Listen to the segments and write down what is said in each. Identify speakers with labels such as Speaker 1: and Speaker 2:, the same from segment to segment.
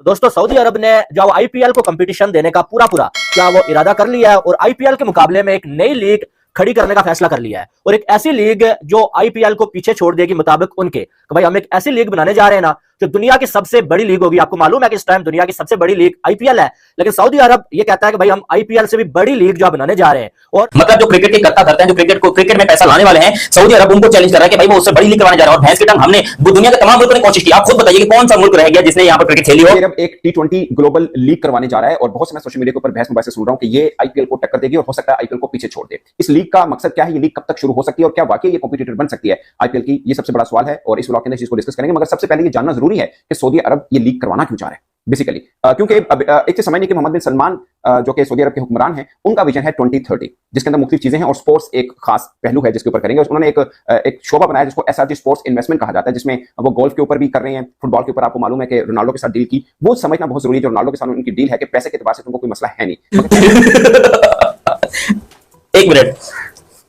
Speaker 1: दोस्तों सऊदी अरब ने जो आईपीएल को कंपटीशन देने का पूरा क्या वो इरादा कर लिया है और आईपीएल के मुकाबले में एक नई लीग खड़ी करने का फैसला कर लिया है और एक ऐसी लीग जो आईपीएल को पीछे छोड़ देगी मुताबिक उनके कि भाई हम एक ऐसी लीग बनाने जा रहे हैं ना जो दुनिया की सबसे बड़ी लीग होगी। आपको मालूम है कि इस टाइम दुनिया की सबसे बड़ी लीग आईपीएल है, लेकिन सऊदी अरब ये कहता है कि भाई हम आईपीएल से भी बड़ी लीग जो बनाने जा रहे हैं। और
Speaker 2: मतलब जो क्रिकेट के करता करते हैं, जो क्रिकेट में पैसा लाने वाले हैं, सऊदी अरब उनको चैलेंज कर रहा है कि भाई वो उससे बड़ी लीग करवाने जा रहा है। और भैंस की टंग हमने दुनिया के तमाम मुल्कों ने कोशिश की। आप खुद बताइए कि कौन सा मुल्क रह गया जिसने यहाँ पर क्रिकेट खेली हो।
Speaker 3: अरब एक T20 ग्लोबल लीग करवाने जा रहा है और बहुत से मैं सोशल मीडिया के ऊपर बहस मुबाहिसे सुन रहा हूं कि ये आईपीएल को टक्कर देगी और हो सकता है आईपीएल को पीछे छोड़ दे। इस लीग का मकसद क्या है, ये लीग कब तक शुरू हो सकती है और क्या वाकई ये कॉम्पिटिटर बन सकती है आईपीएल की, ये सबसे बड़ा सवाल है और इस व्लॉग के अंदर इसको डिस्कस करेंगे। मगर सबसे पहले ये जानना जरूरी है कि सऊदी अरब ये लीग करवाना क्यों चाह रहा है बेसिकली, क्योंकि एक चीज समझने की मोहम्मद बिन सलमान जो कि सऊदी अरब के हुक्मरान हैं, उनका विजन है 2030 जिसके अंदर मुख्तलिफ चीजें हैं और स्पोर्ट्स एक खास पहलू है जिसके ऊपर करेंगे। उन्होंने एक शोबा बनाया जिसको एसआरजी स्पोर्ट्स इन्वेस्टमेंट कहा जाता है, जिसमें वो गोल्फ के ऊपर भी कर रहे हैं, फुटबॉल के ऊपर आपको मालूम है कि रोनाल्डो के साथ डील की। वो समझना बहुत जरूरी है जो रोनाल्डो के साथ उनकी डील है कि पैसे के एतबार से उनको कोई मसला है नहीं।
Speaker 2: एक मिनट,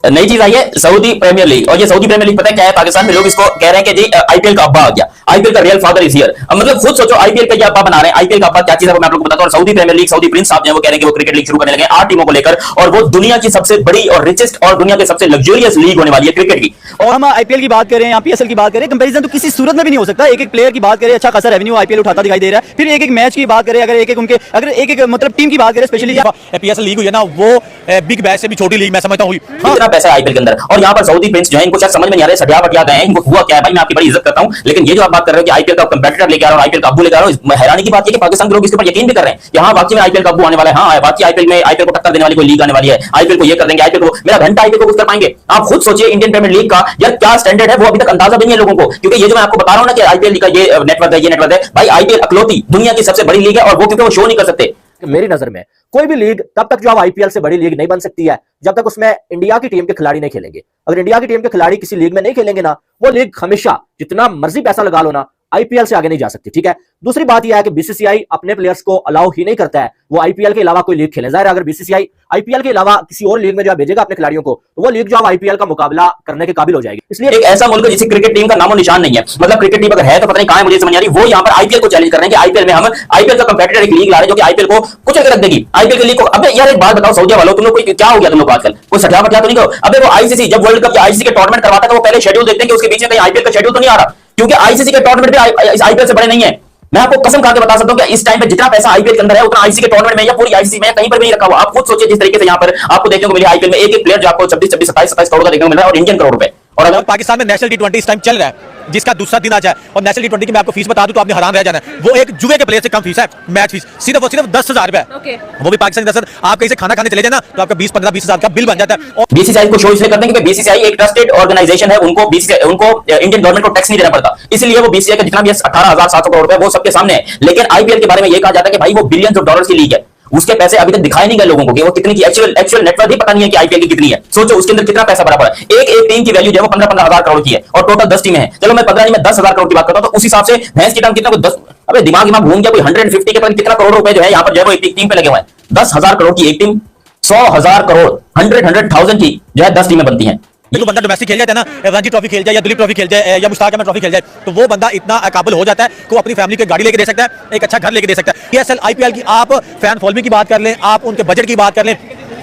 Speaker 2: नई चीज आई है सऊदी प्रीमियर लीग। और ये सऊदी प्रीमियर लीग पता है क्या है? पाकिस्तान में लोग इसको कह रहे हैं कि जी आईपीएल का अब्बा आ गया, आईपीएल का रियल फादर इज हियर। मतलब खुद सोचो आईपीएल का ये अब्बा बना रहे हैं। आईपीएल का अब्बा क्या चीज है वो मैं आप लोगों को बताता हूं। Saudi premier league, Saudi prince साहब जो है वो कह रहे हैं कि वो क्रिकेट लीग शुरू करने लगे 8 टीमों को लेकर, और वो दुनिया की सबसे बड़ी और रिचेस्ट और दुनिया की सबसे लग्जरियस लीग होने वाली है क्रिकेट की।
Speaker 4: और हम आईपीएल की बात करें या पीएसएल की बात करें, कंपैरिजन तो किसी सूरत में भी नहीं हो सकता। एक एक प्लेयर की बात करें, अच्छा खासा रेवेन्यू आईपीएल उठाता दिखाई दे रहा है। फिर एक एक मैच की बात करें, अगर एक एक मतलब टीम की बात करें, स्पेशली पीएसएल लीग हुई है ना, वो बिग बैश से भी छोटी लीग मैं समझता हूं।
Speaker 2: इतना पैसा है आईपीएल के अंदर, और यहाँ पर सऊदी प्रिंस जो है इनको शायद समझ में नहीं आ रहा है, सटिया बटिया गए हैं, इनको हुआ क्या है। भाई मैं आपकी बड़ी इज्जत करता हूं, लेकिन ये जो आप बात कर रहे हो कि आईपीएल का कंपेटिटर लेके आ रहा हूं, आईपीएल का अब्बू लेके आ रहा हूं, हैरानी की बात है कि पाकिस्तान के लोग इसके ऊपर यकीन भी कर रहे हैं कि हाँ वाकई में आईपीएल का अब्बू आने वाला है। हाँ वाकई आईपीएल में आईपीएल को टक्कर देने वाली कोई लीग आने वाली है, आईपीएल को ये कर देंगे, आईपीएल को मेरा घंटा आईपीएल को कुछ कर पाएंगे। आप खुद सोचिए इंडियन प्रीमियर लीग का यार क्या स्टैंडर्ड है, वो अभी तक अंदाजा भी नहीं है लोगों को। क्योंकि ये जो मैं आपको बता रहा हूं ना कि आईपीएल का ये नेटवर्क है, ये नेटवर्क है भाई, आईपीएल अकलौती दुनिया की सबसे बड़ी लीग है और वो क्योंकि वो शो नहीं कर सकते।
Speaker 1: मेरी नजर में कोई भी लीग तब तक जो आईपीएल से बड़ी लीग नहीं बन सकती है जब तक उसमें इंडिया की टीम के खिलाड़ी नहीं खेलेंगे। अगर इंडिया की टीम के खिलाड़ी किसी लीग में नहीं खेलेंगे ना, वो लीग हमेशा जितना मर्जी पैसा लगा लो ना, आईपीएल से आगे नहीं जा सकती। ठीक है, दूसरी बात यह है कि बीसीसीआई अपने प्लेयर्स को अलाउ ही नहीं करता है वो आईपीएल के अलावा कोई लीग खेले। जाहिर है अगर बीसीसीआई आईपीएल के अलावा किसी और लीग में जो भेजेगा अपने खिलाड़ियों को, तो वो लीग जो आईपीएल का मुकाबला करने के काबिल हो जाएगी।
Speaker 2: इसलिए एक ऐसा मुल्क जिसकी क्रिकेट टीम का नामो निशान नहीं है, मतलब क्रिकेट टीम अगर है तो पता नहीं कहां है, मुझे समझ नहीं आ रही। वो यहाँ पर आईपीएल को चैलेंज कर रहे हैं कि आईपीएल में हम आईपीएल का कंपेटिटर एक लीग ला रहे हैं जो कि आईपीएल को कुछ रख देगी। आईपीएल की लीग को अबे यार एक बात बताओ सऊदी वालों, तुम लोग क्या हो गया तुम लोग आजकल? कोई सठिया बटिया तो नहीं करो। अबे वो आईसीसी जब वर्ल्ड कप या आईसीसी के टूर्नामेंट करवाता है वो पहले शेड्यूल देखते हैं कि उसके बीच में कहीं आईपीएल का शेड्यूल तो नहीं आ रहा, क्योंकि आईसीसी के टूर्नामेंट भी आईपीएल से बड़े नहीं है। मैं आपको कसम खा के बता सकता हूं कि इस टाइम पे जितना पैसा आईपीएल के अंदर है उतना आईसीसी के टूर्नामेंट में या पूरी आईसीसी में कहीं पर भी नहीं रखा हुआ। आप खुद सोचिए जिस तरीके से यहां पर आपको देखने को मिले आईपीएल में एक एक प्लेयर जो आपको 26 27 करोड़ का देखने को मिल रहा है, और इंडियन करोड़ रुपए। और अगर
Speaker 4: पाकिस्तान में नेशनल टी20 इस टाइम चल रहा है जिसका दूसरा दिन आ जाए और नेशनल टी20 की मैं आपको फीस बता दूं तो आपने हैरान रह जाना है। वो एक जुए के प्लेयर से कम फीस है, मैच फीस सिर्फ और सिर्फ 10,000 रुपए। वो भी पाकिस्तानी 10,000। आप कहीं से खाना खाने चले जाए ना तो आपका 20-15-20,000 का बिल बन जाता है। और
Speaker 2: बीसीसीआई को शो इसलिए करते हैं क्योंकि बीसीसीआई एक ट्रस्टेड ऑर्गेनाइजेशन है, उनको इंडियन गवर्नमेंट को टैक्स नहीं देना पड़ता, इसलिए वो बीसीसीआई का जितना भी 18,700 करोड़ रुपए वो सबके सामने है। लेकिन आईपीएल के बारे में ये कहा जाता है कि भाई वो बिलियंस ऑफ डॉलर्स की लीग है, उसके पैसे अभी तक दिखाए नहीं गए लोगों को कि वो कितनी की एक्चुअल नेटवर्क ही पता नहीं है कि आईपीएल की कितनी है। सोचो उसके अंदर कितना पैसा भरा पड़ा है। एक टीम की वैल्यू जो है वो 15 हजार करोड़ की है और टोटल 10 टीमें हैं। चलो मैं 15 नहीं, मैं 10,000 करोड़ की बात करता हूं, तो उस हिसाब से भैंस की टांग कितना, 10 अबे दिमाग घूम गया, कोई 150 के पता कितना करोड़ रुपए जो है यहाँ पर जो है वो एक टीम पे लगे हुए हैं। 10,000 करोड़ की एक टीम, 100,000 करोड़ 100,000 की जो है 10 टीमें बनती हैं।
Speaker 4: जो बंदा डोमेस्टिक खेल जाता है ना, रणजी ट्रॉफी खेल जाए या दुलीप ट्रॉफी खेल जाए या मुश्ताक अहमद ट्रॉफी खेल जाए, तो वो बंदा इतना काबिल हो जाता है कि वो अपनी फैमिली को गाड़ी लेके दे सकता है, एक अच्छा घर लेके दे सकता है। पीएसएल आईपीएल की आप फैन फॉलोइंग की बात कर लें, आप उनके बजट की बात कर लें,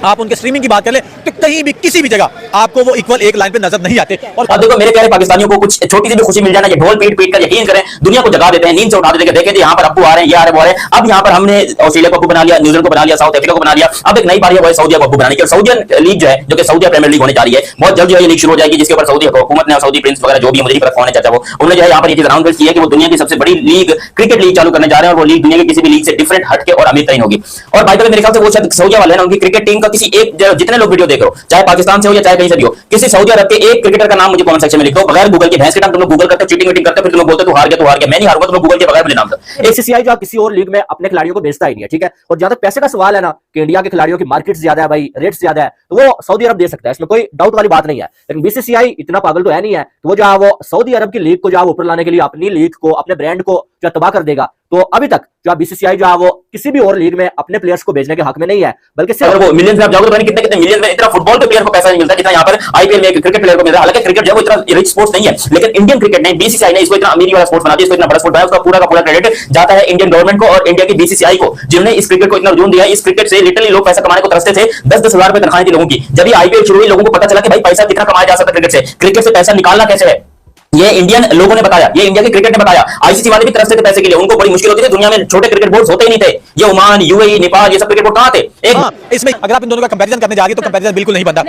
Speaker 4: आप उनके स्ट्रीमिंग की बात कर लें, तो कहीं भी किसी भी जगह आपको वो इक्वल एक लाइन पे नजर नहीं आते।
Speaker 2: और देखो मेरे प्यारे पाकिस्तानियों को कुछ छोटी सी भी खुशी मिल जाना, ये ढोल पीट कर यकीन करें दुनिया को जगा देते हैं, नींद से उठा देते हैं। देखें यहाँ पर अब्बू आ रहे हैं, ये आ रहे हैं, वो आ रहे हैं। अब यहाँ पर हमने ऑस्ट्रेलिया को अब्बू बना लिया, न्यूजीलैंड को बना लिया, साउथ अफ्रीका को बना लिया। अब एक नई बारी है सऊदी को अब्बू बनाने की। सऊदियन लीग जो है जो कि सऊदी प्रीमियर लीग होने जा रही है, बहुत जल्द ये लीग शुरू हो जाएगी, जिसके ऊपर सऊदी हुकूमत ने, सऊदी प्रिंस वगैरह जो भी मुझे पता कौन है चाचा, वो उन्होंने जो है यहाँ पर ये चीज अनाउंस की है कि वो दुनिया की सबसे बड़ी लीग क्रिकेट लीग चालू करने जा रहे हैं, और वो लीग दुनिया की किसी भी लीग से डिफरेंट हटके और अमीर तरीन होगी। और बाय द वे मेरे ख्याल से वो शायद सऊदी वाले हैं, उनकी क्रिकेट टीम का किसी एक, जितने लोग वीडियो देख रहे हो चाहे पाकिस्तान से हो या चाहे कहीं से भी हो, किसी सऊदी अरब के एक क्रिकेटर का नाम मुझे कमेंट सेक्शन में लिख दो बगैर गूगल के। भैंस के टाइम तुम लोग गूगल करते हो, चीटिंग वीटिंग करते हो, फिर तुम लोग बोलते हो तू हार गया, मैं नहीं हारूंगा, तुम लोग गूगल के बगैर मुझे नाम दो।
Speaker 1: बीसीसीआई जो किसी और लीग में अपने खिलाड़ियों को भेजता ही नहीं है। ठीक है, और जहां तक पैसे का सवाल है ना कि इंडिया के खिलाड़ियों की मार्केट ज्यादा है भाई, रेट्स ज्यादा है, तो वो सऊदी अरब दे सकता है, इसमें कोई डाउट वाली बात नहीं है। लेकिन बीसीसीआई इतना पागल तो है नहीं है, तो वो जो सऊदी अरब की लीग को जो ऊपर लाने के लिए अपनी लीग को, अपने ब्रांड को जो तबाह कर देगा, तो अभी तक जो बीसीसीआई जो है वो किसी भी और लीग में अपने प्लेयर्स को भेजने के हक में नहीं है, बल्कि सिर्फ
Speaker 2: अगर वो मिलियंस में आप जाओगे तो पता नहीं कितने कितने मिलियन में, इतना फुटबॉल के प्लेयर को पैसा नहीं मिलता जितना यहाँ पर आईपीएल में एक क्रिकेट प्लेयर को मिल रहा है। हालांकि क्रिकेट जो है वो इतना रिच स्पोर्ट्स नहीं है, लेकिन इंडियन क्रिकेट ने, बीसीसीआई ने इसको इतना अमीरी वाला स्पोर्ट्स बना दिया, इसको इतना बड़ा स्पोर्ट बनाया, उसका पूरा का पूरा क्रेडिट जाता है इंडियन गवर्नमेंट को और इंडिया की बीसीसीआई को, जिन्होंने इस क्रिकेट को इतना रुझान दिया है। इस क्रिकेट से लिटरली लोग पैसा कमाने को तरसते थे, 10-10 हजार रुपए तनख्वाह थी लोगों की। जब ये आईपीएल शुरू हुई, लोगों को पता चला कि भाई पैसा कितना कमाया जा सकता है क्रिकेट से पैसा निकालना कैसे है, ये इंडियन लोगों ने बताया, ये इंडिया के क्रिकेट ने बताया। आईसीसी वाले भी तरफ से थे पैसे के लिए, उनको बड़ी मुश्किल होती थी, दुनिया में छोटे क्रिकेट बोर्ड होते ही नहीं थे, ये ओमान, यूएई, नेपाल, ये सब क्रिकेट बोर्ड कहां थे? एक
Speaker 4: इसमें अगर आप इन दोनों का कंपैरिजन करने जा रही है तो कंपैरिजन बिल्कुल नहीं बनता।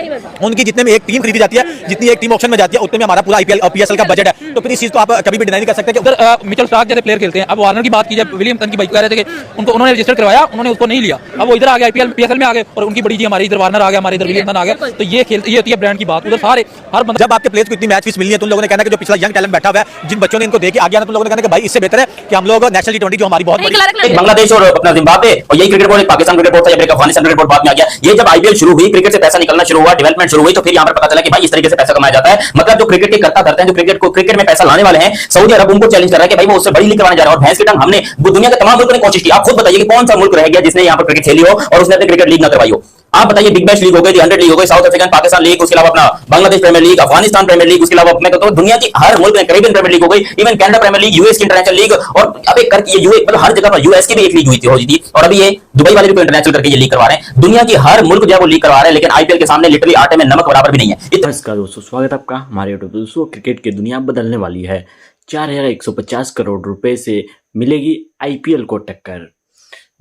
Speaker 4: उनकी जितने में एक टीम खरीदी जाती है, जितनी एक टीम ऑक्शन में जाती है, उतने में हमारा पूरा आईपीएल और पीएसएल का बजट है। तो फिर इस चीज को आप कभी भी डिनाई नहीं कर सकते कि
Speaker 5: उधर मिचेल स्टार्क जैसे प्लेयर खेलते हैं। अब वार्नर की बात की, जब विलियमसन की बात कर रहे थे कि उनको उन्होंने रजिस्टर करवाया, उन्होंने उसको नहीं लिया, अब वो इधर आ गया आईपीएल पीएसएल में आ गए, और उनकी बड़ी जी हमारे इधर वार्नर आ गया, हमारे इधर विलियमसन आ गया। तो ये होती है ब्रांड की बात। उधर सारे हर बंदा,
Speaker 4: जब आपके प्लेयर्स को इतनी मैच फीस मिलनी है, तुम लोगों ने कहना कि जो पिछला यंग टैलेंट बैठा हुआ है, जिन बच्चों ने इनको देके आ गया ना, तुम लोगों ने कहना कि भाई इससे बेहतर है कि हम लोग नेशनल टी20 जो हमारी बहुत बड़ी
Speaker 2: एक बांग्लादेश और अपना जिम्बाब्वे, और यही क्रिकेट बोर्ड, एक पाकिस्तान क्रिकेट बोर्ड था, या अफगानिस्तान क्रिकेट बोर्ड बाद में आ गया। ये जब आईपीएल शुरू हुई, क्रिकेट से पैसा निकलना शुरू हुआ, डेवलपमेंट शुरू हुई, तो फिर यहाँ पर पता चला कि भाई इस तरीके से पैसा कमाया जाता है। मतलब जो क्रिकेट के करता करते हैं, जो क्रिकेट में पैसा लाने वाले हैं, सऊदी अरब उनको चैलेंज कर रहा है कि भाई वो उससे बड़ी लीग करवाने जा रहा है। और भैंस की टंग हमने दुनिया के तमाम मुल्कों ने कोशिश की। आप खुद बताइए कि कौन सा मुल्क रह गया जिसने यहाँ पर क्रिकेट खेली हो और उसने अपनी क्रिकेट लीग न करवाई हो? आप बताइए, बिग बैश लीग हो गई, 100 लीग हो गई, साउथ अफ्रीकन पाकिस्तान लीग, उसके अलावा अपना Bangladesh premier league, Afghanistan premier league, उसके अलावा मैं कहता हूं दुनिया की हर मुल्क में कैरेबियन प्रीमियर लीग हो गई, even Canada premier league, US की इंटरनेशनल लीग, और अब एक करके ये यूए मतलब हर जगह पर यूएस की भी एक लीग हुई थी, और अभी ये दुबई वाले भी इंटरनेशनल करके ये लीग करवा रहे हैं। दुनिया की हर मुल्क जो है वो लीग करवा रहे हैं, लेकिन आईपीएल के सामने लिटरली आटे में नमक बराबर भी नहीं है।
Speaker 6: नमस्कार दोस्तों, स्वागत है आपका हमारे यूट्यूब। दोस्तों, क्रिकेट की दुनिया बदलने वाली है। 4150 करोड़ रुपए से मिलेगी आईपीएल को टक्कर।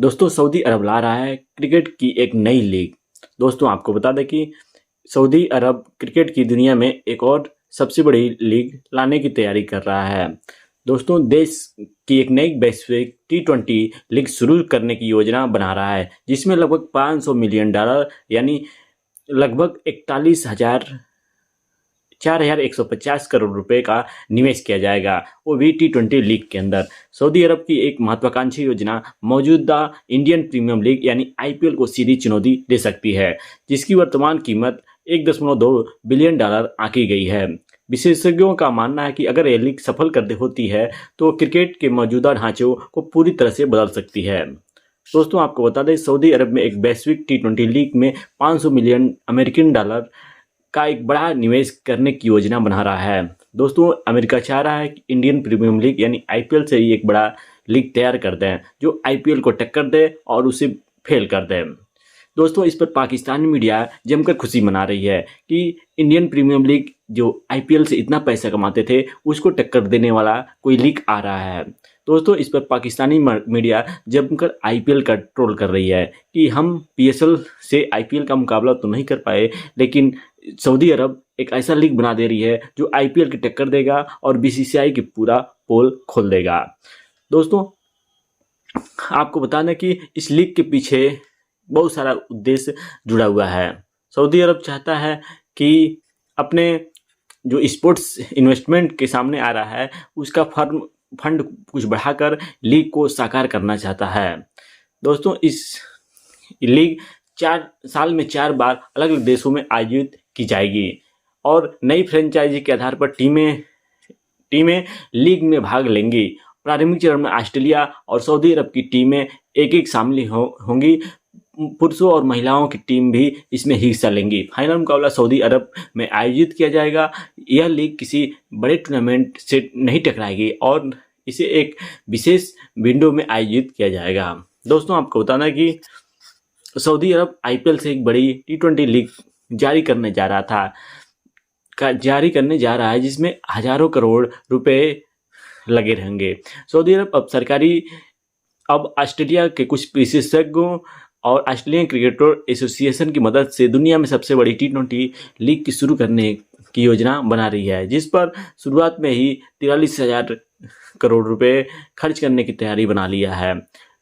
Speaker 6: दोस्तों, सऊदी अरब ला रहा है क्रिकेट की एक नई लीग। दोस्तों, आपको बता दें कि सऊदी अरब क्रिकेट की दुनिया में एक और सबसे बड़ी लीग लाने की तैयारी कर रहा है। दोस्तों, देश की एक नई वैश्विक टी20 लीग शुरू करने की योजना बना रहा है, जिसमें लगभग $500 मिलियन यानी लगभग 4150 करोड़ रुपए का निवेश किया जाएगा, वो भी टी20 लीग के अंदर। सऊदी अरब की एक महत्वाकांक्षी योजना मौजूदा इंडियन प्रीमियम लीग यानी आईपीएल को सीधी चुनौती दे सकती है, जिसकी वर्तमान कीमत $1.2 बिलियन आंकी गई है। विशेषज्ञों का मानना है कि अगर यह लीग सफल होती है तो क्रिकेट के मौजूदा ढांचे को पूरी तरह से बदल सकती है। दोस्तों, आपको बता दें, सऊदी अरब में एक वैश्विक टी20 लीग में $500 मिलियन अमेरिकन का एक बड़ा निवेश करने की योजना बना रहा है। दोस्तों, अमेरिका चाह रहा है कि इंडियन प्रीमियम लीग यानी आईपीएल से ही एक बड़ा लीग तैयार कर दें, जो आईपीएल को टक्कर दे और उसे फेल कर दे। दोस्तों, इस पर पाकिस्तानी मीडिया जमकर खुशी मना रही है कि इंडियन प्रीमियम लीग जो आईपीएल से इतना पैसा कमाते थे, उसको टक्कर देने वाला कोई लीग आ रहा है। दोस्तों, इस पर पाकिस्तानी मीडिया जमकर आईपीएल का ट्रोल कर रही है कि हम पीएसएल से आईपीएल का मुकाबला तो नहीं कर पाए, लेकिन सऊदी अरब एक ऐसा लीग बना दे रही है जो आईपीएल की टक्कर देगा और बीसीसीआई की पूरा पोल खोल देगा। दोस्तों, आपको बता दें कि इस लीग के पीछे बहुत सारा उद्देश्य जुड़ा हुआ है। सऊदी अरब चाहता है कि अपने जो स्पोर्ट्स इन्वेस्टमेंट के सामने आ रहा है, उसका फंड कुछ बढ़ाकर लीग को साकार करना चाहता है। दोस्तों, इस लीग 4 साल में 4 बार अलग अलग देशों में आयोजित की जाएगी और नई फ्रेंचाइजी के आधार पर टीमें लीग में भाग लेंगी। प्रारंभिक चरण में ऑस्ट्रेलिया और सऊदी अरब की टीमें एक शामिल होंगी। पुरुषों और महिलाओं की टीम भी इसमें हिस्सा लेंगी। फाइनल मुकाबला सऊदी अरब में आयोजित किया जाएगा। यह लीग किसी बड़े टूर्नामेंट से नहीं टकराएगी और इसे एक विशेष विंडो में आयोजित किया जाएगा। दोस्तों, आपको बताना कि सऊदी अरब आईपीएल से एक बड़ी टी20 लीग जारी करने जा रहा है, जिसमें हजारों करोड़ रुपए लगे रहेंगे। सऊदी अरब अब ऑस्ट्रेलिया के कुछ विशेषज्ञों और ऑस्ट्रेलियन क्रिकेटर एसोसिएशन की मदद से दुनिया में सबसे बड़ी टी20 लीग की शुरू करने की योजना बना रही है, जिस पर शुरुआत में ही 43,000 करोड़ रुपए खर्च करने की तैयारी बना लिया है।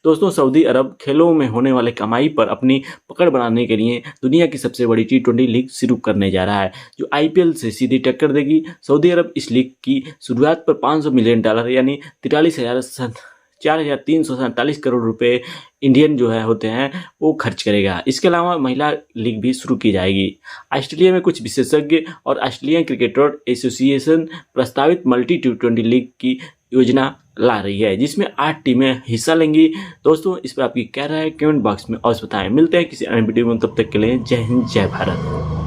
Speaker 6: दोस्तों, सऊदी अरब खेलों में होने वाले कमाई पर अपनी पकड़ बनाने के लिए दुनिया की सबसे बड़ी टी20 लीग शुरू करने जा रहा है, जो आईपीएल से सीधी टक्कर देगी। सऊदी अरब इस लीग की शुरुआत पर $500 मिलियन यानी 43,347 करोड़ रुपए इंडियन जो है होते हैं वो खर्च करेगा। इसके अलावा महिला लीग भी शुरू की जाएगी। ऑस्ट्रेलिया में कुछ विशेषज्ञ और ऑस्ट्रेलियन क्रिकेटर एसोसिएशन प्रस्तावित मल्टी टी20 लीग की योजना ला रही है, जिसमें 8 टीमें हिस्सा लेंगी। दोस्तों इस पर आपकी क्या राय है कमेंट बॉक्स में अवश्य बताएं। मिलते हैं किसी अन्य वीडियो में, तब तक के लिए जय हिंद जय भारत।